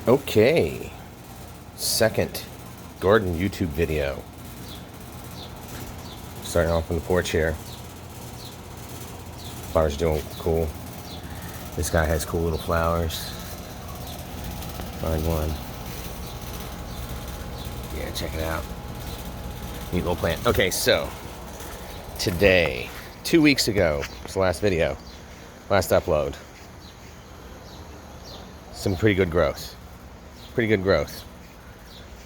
Okay, second garden YouTube video. Starting off on the porch here. Flowers doing cool. This guy has cool little flowers. Find one. Yeah, check it out. Neat little plant. Okay, so today, 2 weeks ago, was the last video, last upload. Some pretty good growth. Pretty good growth.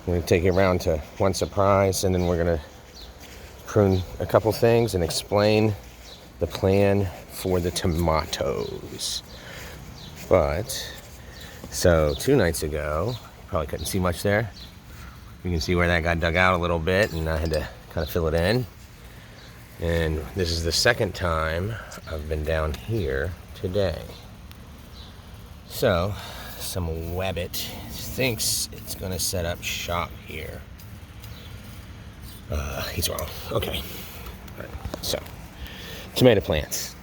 I'm going to take you around to one surprise, and then we're going to prune a couple things and explain the plan for the tomatoes. But, so 2 nights ago, you probably couldn't see much there. You can see where that got dug out a little bit, and I had to kind of fill it in. And this is the second time I've been down here today. So, some Webbit thinks it's gonna set up shop here. He's wrong. Okay. All right. So, tomato plants.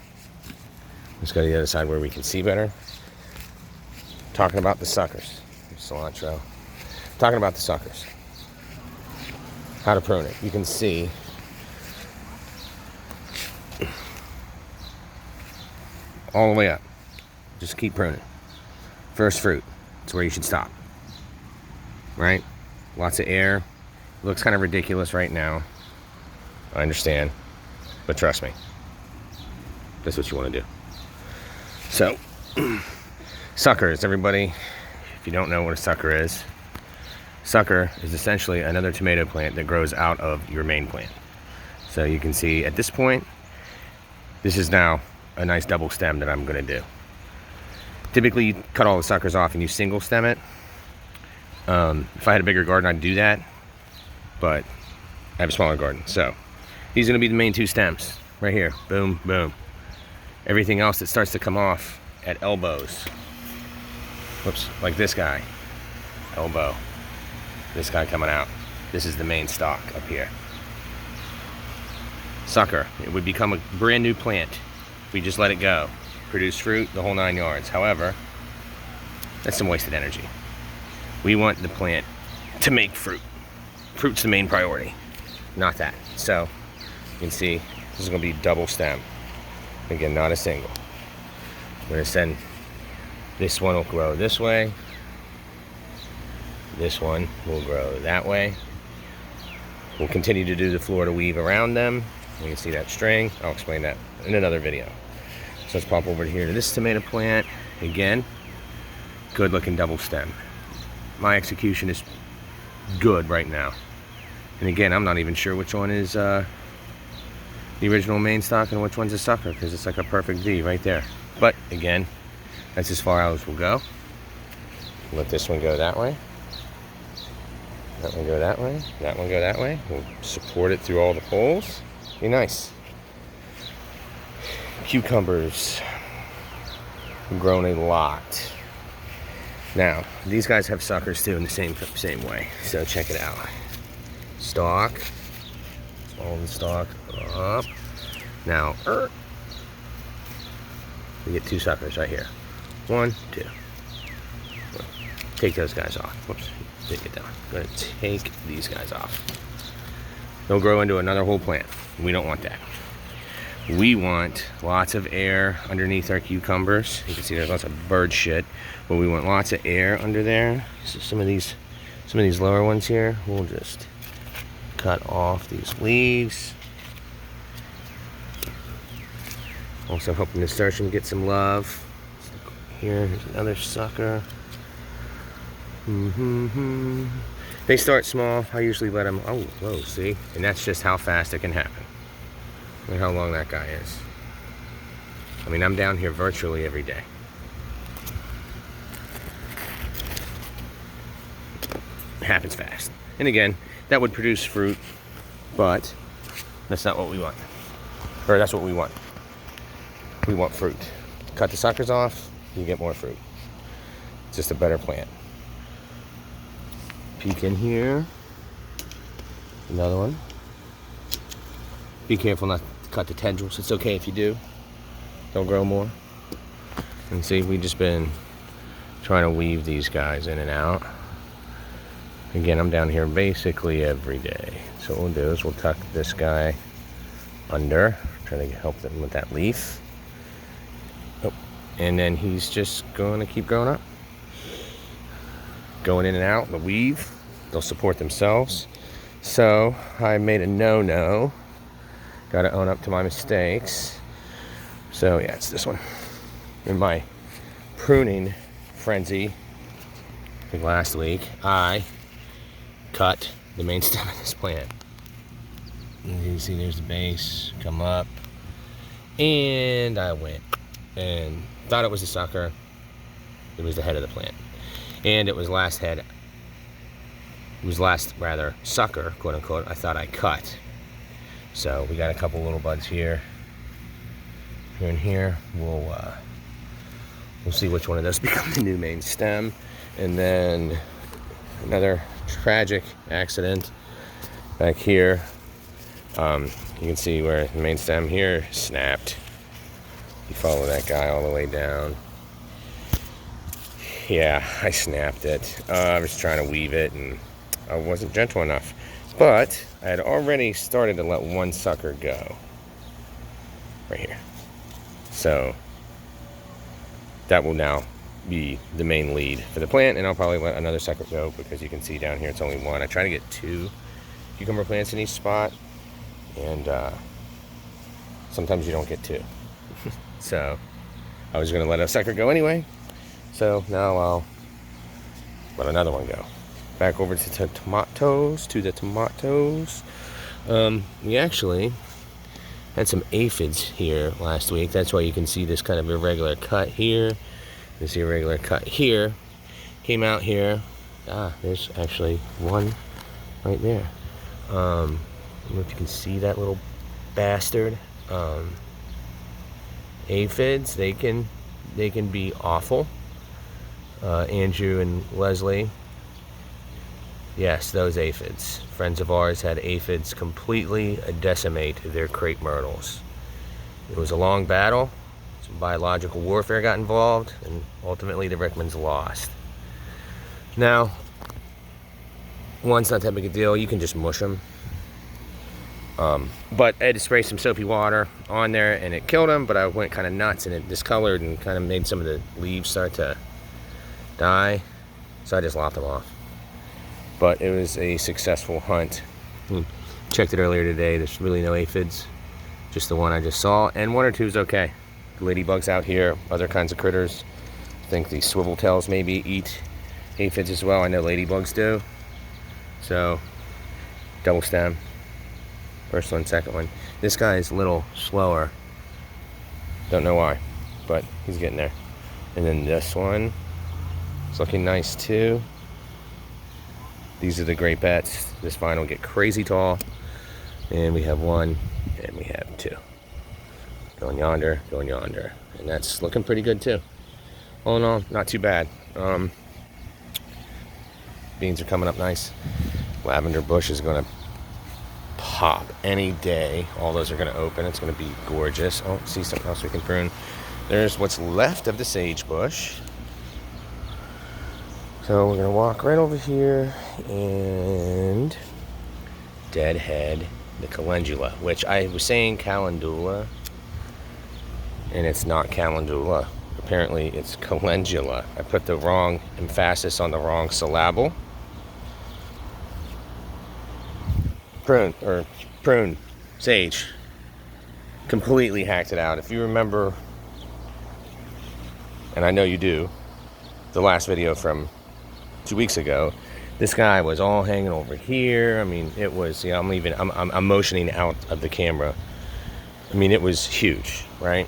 Let's go to the other side where we can see better. Talking about the suckers. Cilantro. Talking about the suckers. How to prune it. You can see all the way up. Just keep pruning. First fruit. It's where you should stop. Right? Lots of air. It looks kind of ridiculous right now. I understand. But trust me. That's what you want to do. So, suckers, everybody. If you don't know what a sucker is essentially another tomato plant that grows out of your main plant. So you can see at this point, this is now a nice double stem that I'm going to do. Typically, you cut all the suckers off and you single stem it. If I had a bigger garden, I'd do that. But I have a smaller garden. So these are going to be the main 2 stems right here. Boom, boom. Everything else that starts to come off at elbows. Whoops, like this guy. Elbow. This guy coming out. This is the main stalk up here. Sucker. It would become a brand new plant if we just let it go. Produce fruit, the whole 9 yards. However, that's some wasted energy. We want the plant to make fruit. Fruit's the main priority, not that. So, you can see, this is going to be double stem. Again, not a single. We're going to send, this one will grow this way. This one will grow that way. We'll continue to do the Florida weave around them. You can see that string. I'll explain that in another video. So let's pop over here to this tomato plant. Again, good looking double stem. My execution is good right now. And again, I'm not even sure which one is the original main stock and which one's a sucker, because it's like a perfect V right there. But again, that's as far out as we'll go. Let this one go that way. That one go that way. That one go that way. We'll support it through all the holes. Be nice. Cucumbers. Grown a lot. Now, these guys have suckers too in the same way. So check it out. Stalk. Follow the stalk up. Now, we get 2 suckers right here. 1, 2. Take those guys off. Whoops. Take it down. I'm going to take these guys off. They'll grow into another whole plant. We don't want that. We want lots of air underneath our cucumbers. You can see there's lots of bird shit, but we want lots of air under there. So some of these lower ones here, we'll just cut off these leaves. Also hoping nasturtium get some love. Here's another sucker. They start small. I usually let them, oh, whoa, see? And that's just how fast it can happen. Look how long that guy is. I mean, I'm down here virtually every day. It happens fast. And again, that would produce fruit, but that's not what we want. Or that's what we want. We want fruit. Cut the suckers off, you get more fruit. It's just a better plant. Peek in here. Another one. Be careful not to cut the tendrils. It's okay if you do. They'll grow more. And see, we've just been trying to weave these guys in and out. Again, I'm down here basically every day. So what we'll do is we'll tuck this guy under, trying to help them with that leaf. Oh, and then he's just going to keep growing up. Going in and out, the weave, they'll support themselves. So I made a no-no. Got to own up to my mistakes. So yeah, it's this one. In my pruning frenzy, I think last week, I cut the main stem of this plant. You can see there's the base, come up, and I went and thought it was a sucker. It was the head of the plant, and it was last rather sucker, quote unquote, I thought I cut. So we got a couple little buds here and here. We'll see which one of those become the new main stem. And then another tragic accident back here. You can see where the main stem here snapped. You follow that guy all the way down. Yeah, I snapped it. I was trying to weave it and I wasn't gentle enough. But I had already started to let one sucker go. Right here. So that will now be the main lead for the plant, and I'll probably let another sucker go because you can see down here it's only one. I try to get 2 cucumber plants in each spot, and sometimes you don't get 2. So I was going to let a sucker go anyway, so now I'll let another one go. Back over to the tomatoes. We actually had some aphids here last week. That's why you can see this kind of irregular cut here. This irregular cut here. Came out here. There's actually one right there. I don't know if you can see that little bastard. Aphids, they can be awful. Andrew and Leslie. Yes, those aphids. Friends of ours had aphids completely decimate their crepe myrtles. It was a long battle. Some biological warfare got involved, and ultimately the Rickmans lost. Now, one's not that big a deal. You can just mush them. But I had to spray some soapy water on there, and it killed them, but I went kind of nuts, and it discolored and kind of made some of the leaves start to die. So I just lopped them off. But it was a successful hunt. Checked it earlier today. There's really no aphids. Just the one I just saw. And 1 or 2 is okay. Ladybugs out here. Other kinds of critters. I think the swivel tails maybe eat aphids as well. I know ladybugs do. So, double stem. First one, second one. This guy is a little slower. Don't know why. But he's getting there. And then this one. It's looking nice too. These are the great bets. This vine will get crazy tall. And we have 1, and we have 2. Going yonder, going yonder. And that's looking pretty good too. All in all, not too bad. Beans are coming up nice. Lavender bush is gonna pop any day. All those are gonna open. It's gonna be gorgeous. Oh, see something else we can prune. There's what's left of the sage bush. So we're gonna walk right over here and deadhead the calendula, which I was saying calendula, and it's not calendula. Apparently it's calendula. I put the wrong emphasis on the wrong syllable. Prune, sage. Completely hacked it out. If you remember, and I know you do, the last video from 2 weeks ago, this guy was all hanging over here. I mean, it was, you know, I'm motioning out of the camera. I mean, it was huge, right?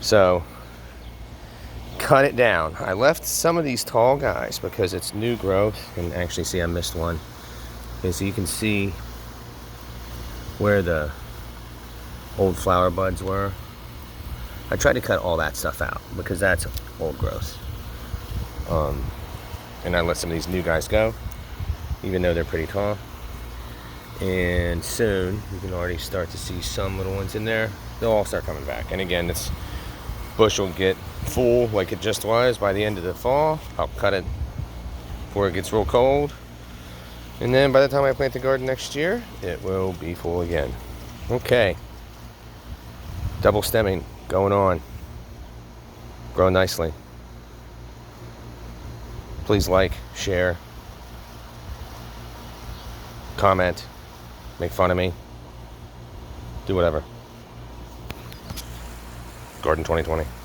So, cut it down. I left some of these tall guys because it's new growth. And actually, see, I missed one. Okay, so you can see where the old flower buds were. I tried to cut all that stuff out because that's old growth. And I let some of these new guys go, even though they're pretty tall. And soon, you can already start to see some little ones in there. They'll all start coming back. And again, it's bush will get full like it just was by the end of the fall. I'll cut it before it gets real cold. And then by the time I plant the garden next year, it will be full again. Okay. Double stemming going on. Growing nicely. Please like, share, comment, make fun of me, do whatever. Garden 2020.